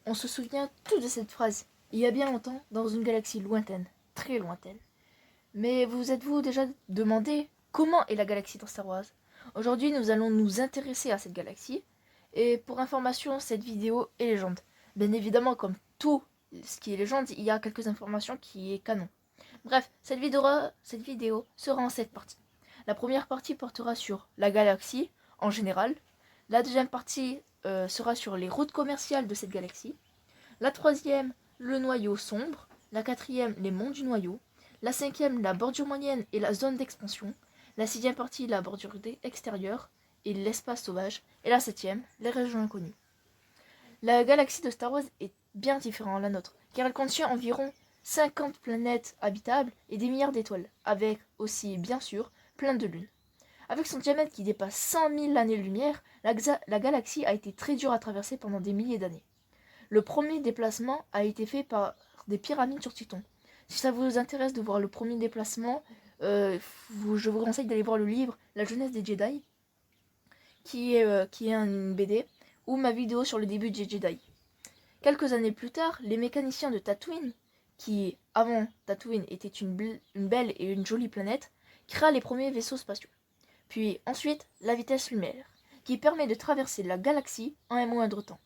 On se souvient tous de cette phrase, il y a bien longtemps, dans une galaxie lointaine, très lointaine. Mais vous êtes-vous déjà demandé comment est la galaxie dans Star Wars? Aujourd'hui, nous allons nous intéresser à cette galaxie. Et pour information, cette vidéo est légende. Bien évidemment, comme tout ce qui est légende, il y a quelques informations qui est canon. Bref, cette vidéo sera en 7 parties. La première partie portera sur la galaxie en général. La deuxième partie sera sur les routes commerciales de cette galaxie. La troisième, le noyau sombre. La quatrième, les mondes du noyau. La cinquième, la bordure moyenne et la zone d'expansion. La sixième partie, la bordure extérieure et l'espace sauvage. Et la septième, les régions inconnues. La galaxie de Star Wars est bien différente de la nôtre, car elle contient environ 50 planètes habitables et des milliards d'étoiles, avec aussi, bien sûr, plein de lunes. Avec son diamètre qui dépasse 100 000 années-lumière, la galaxie a été très dure à traverser pendant des milliers d'années. Le premier déplacement a été fait par des pyramides sur Titan. Si ça vous intéresse de voir le premier déplacement, je vous conseille d'aller voir le livre La jeunesse des Jedi, qui est une BD, ou ma vidéo sur le début des Jedi. Quelques années plus tard, les mécaniciens de Tatooine, qui avant Tatooine était une belle et une jolie planète, créent les premiers vaisseaux spatiaux. Puis ensuite, la vitesse lumière, qui permet de traverser la galaxie en un moindre temps.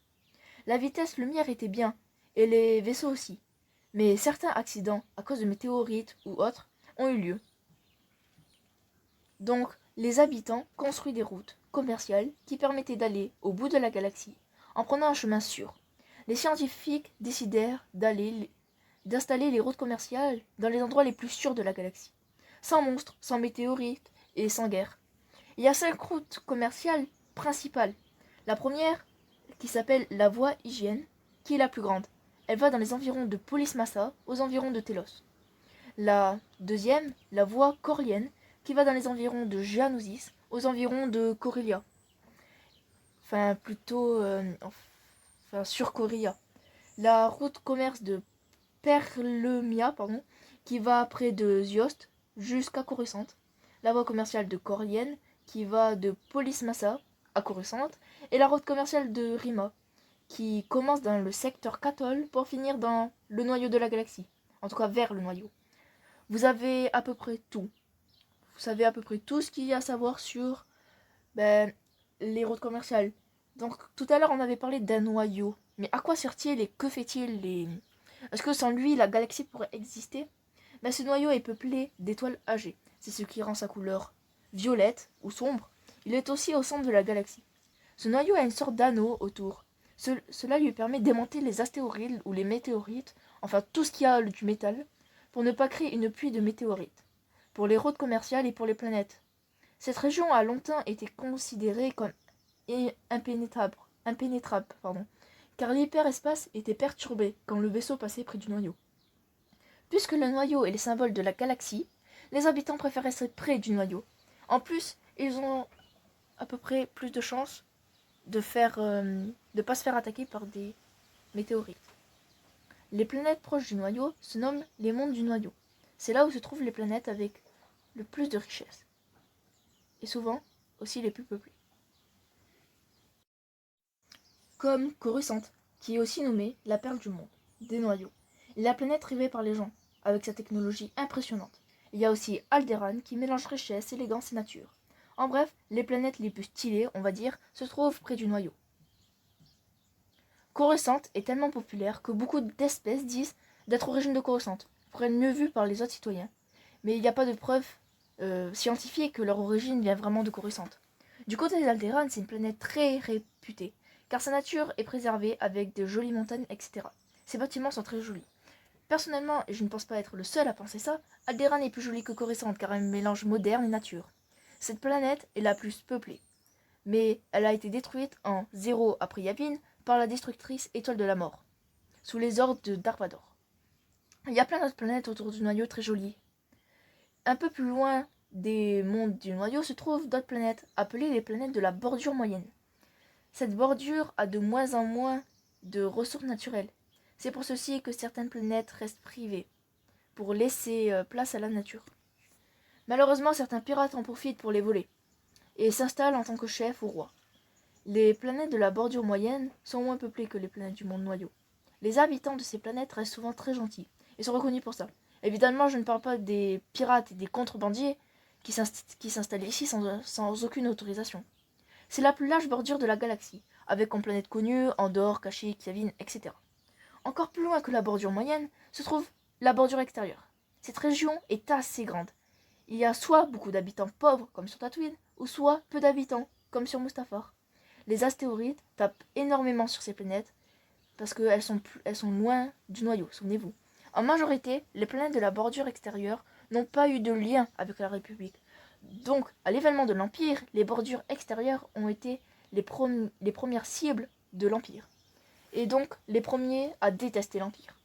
La vitesse lumière était bien, et les vaisseaux aussi. Mais certains accidents, à cause de météorites ou autres, ont eu lieu. Donc, les habitants construisent des routes commerciales qui permettaient d'aller au bout de la galaxie en prenant un chemin sûr. Les scientifiques décidèrent d'installer les routes commerciales dans les endroits les plus sûrs de la galaxie, sans monstres, sans météorites et sans guerre. Il y a 5 routes commerciales principales. La première, qui s'appelle la voie Hygiène, qui est la plus grande. Elle va dans les environs de Polis Massa, aux environs de Telos. La deuxième, la voie Corienne, qui va dans les environs de Geonosis, aux environs de Corellia. Enfin, plutôt sur Corellia. La route commerce de Perlemia, qui va près de Ziost jusqu'à Coruscant. La voie commerciale de Corienne, qui va de Polis Massa à Coruscant. Et la route commerciale de Rima, qui commence dans le secteur Cathol pour finir dans le noyau de la galaxie. En tout cas, vers le noyau. Vous avez à peu près tout. Vous savez à peu près tout ce qu'il y a à savoir sur les routes commerciales. Donc, tout à l'heure, on avait parlé d'un noyau. Mais à quoi sert-il et que fait-il Est-ce que sans lui, la galaxie pourrait exister? Ce noyau est peuplé d'étoiles âgées. C'est ce qui rend sa couleur violette ou sombre. Il est aussi au centre de la galaxie. Ce noyau a une sorte d'anneau autour. Cela lui permet d'aimanter les astéroïdes ou les météorites, enfin tout ce qui a du métal, pour ne pas créer une pluie de météorites, pour les routes commerciales et pour les planètes. Cette région a longtemps été considérée comme impénétrable, car l'hyperespace était perturbé quand le vaisseau passait près du noyau. Puisque le noyau est le symbole de la galaxie, les habitants préfèrent rester près du noyau. En plus, ils ont à peu près plus de chances de pas se faire attaquer par des météorites. Les planètes proches du noyau se nomment les mondes du noyau. C'est là où se trouvent les planètes avec le plus de richesse. Et souvent aussi les plus peuplées. Comme Coruscant, qui est aussi nommée la perle du monde, des noyaux. La planète rêvée par les gens, avec sa technologie impressionnante. Il y a aussi Alderaan qui mélange richesse, élégance et nature. En bref, les planètes les plus stylées, on va dire, se trouvent près du noyau. Coruscant est tellement populaire que beaucoup d'espèces disent d'être origine de Coruscant, pour être mieux vues par les autres citoyens. Mais il n'y a pas de preuves scientifiques que leur origine vient vraiment de Coruscant. Du côté d'Alderaan, c'est une planète très réputée, car sa nature est préservée avec de jolies montagnes, etc. Ses bâtiments sont très jolis. Personnellement, et je ne pense pas être le seul à penser ça, Alderaan est plus jolie que Coruscant car elle mélange moderne et nature. Cette planète est la plus peuplée, mais elle a été détruite en 0 après Yavin par la destructrice Étoile de la Mort, sous les ordres de Dark Vador. Il y a plein d'autres planètes autour du noyau très jolies. Un peu plus loin des mondes du noyau se trouvent d'autres planètes, appelées les planètes de la bordure moyenne. Cette bordure a de moins en moins de ressources naturelles. C'est pour ceci que certaines planètes restent privées, pour laisser place à la nature. Malheureusement, certains pirates en profitent pour les voler, et s'installent en tant que chefs ou rois. Les planètes de la bordure moyenne sont moins peuplées que les planètes du monde noyau. Les habitants de ces planètes restent souvent très gentils et sont reconnus pour ça. Évidemment, je ne parle pas des pirates et des contrebandiers qui s'installent ici sans aucune autorisation. C'est la plus large bordure de la galaxie, avec comme planètes connues Andorre, Kashyyyk, Yavin, etc. Encore plus loin que la bordure moyenne se trouve la bordure extérieure. Cette région est assez grande. Il y a soit beaucoup d'habitants pauvres, comme sur Tatooine, ou soit peu d'habitants, comme sur Mustafar. Les astéroïdes tapent énormément sur ces planètes, parce qu'elles sont loin du noyau, souvenez-vous. En majorité, les planètes de la bordure extérieure n'ont pas eu de lien avec la République. Donc, à l'événement de l'Empire, les bordures extérieures ont été les premières cibles de l'Empire. Et donc, les premiers à détester l'Empire.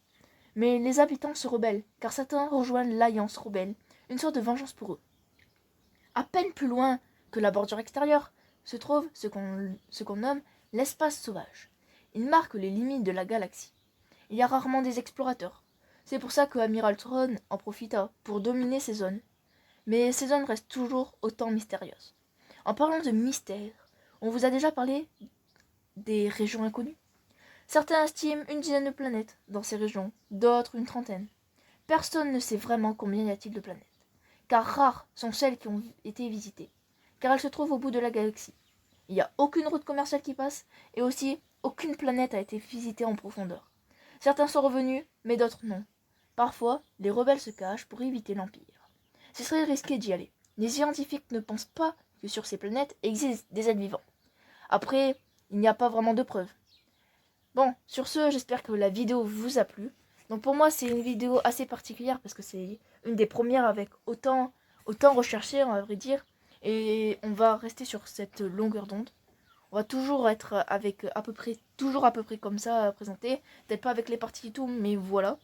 Mais les habitants se rebellent, car certains rejoignent l'Alliance rebelle, une sorte de vengeance pour eux. À peine plus loin que la bordure extérieure se trouve ce qu'on nomme l'espace sauvage. Il marque les limites de la galaxie. Il y a rarement des explorateurs. C'est pour ça que Amiral Thrawn en profita pour dominer ces zones. Mais ces zones restent toujours autant mystérieuses. En parlant de mystère, on vous a déjà parlé des régions inconnues. Certains estiment une dizaine de planètes dans ces régions, d'autres une trentaine. Personne ne sait vraiment combien y a-t-il de planètes, car rares sont celles qui ont été visitées, car elles se trouvent au bout de la galaxie. Il n'y a aucune route commerciale qui passe, et aussi aucune planète a été visitée en profondeur. Certains sont revenus, mais d'autres non. Parfois, les rebelles se cachent pour éviter l'Empire. Ce serait risqué d'y aller. Les scientifiques ne pensent pas que sur ces planètes existent des êtres vivants. Après, il n'y a pas vraiment de preuves. Bon, sur ce, j'espère que la vidéo vous a plu. Donc pour moi, c'est une vidéo assez particulière parce que c'est une des premières avec autant recherché, on va vrai dire. Et on va rester sur cette longueur d'onde. On va toujours être avec toujours à peu près comme ça présenté. Peut-être pas avec les parties et tout, mais voilà.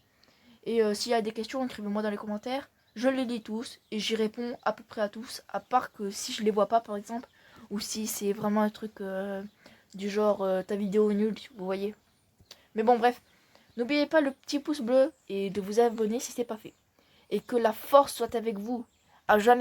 Et s'il y a des questions, écrivez-moi dans les commentaires. Je les lis tous et j'y réponds à peu près à tous. À part que si je les vois pas, par exemple, ou si c'est vraiment un truc du genre ta vidéo est nulle, vous voyez. Mais bon, bref. N'oubliez pas le petit pouce bleu et de vous abonner si c'est pas fait. Et que la force soit avec vous. À jamais.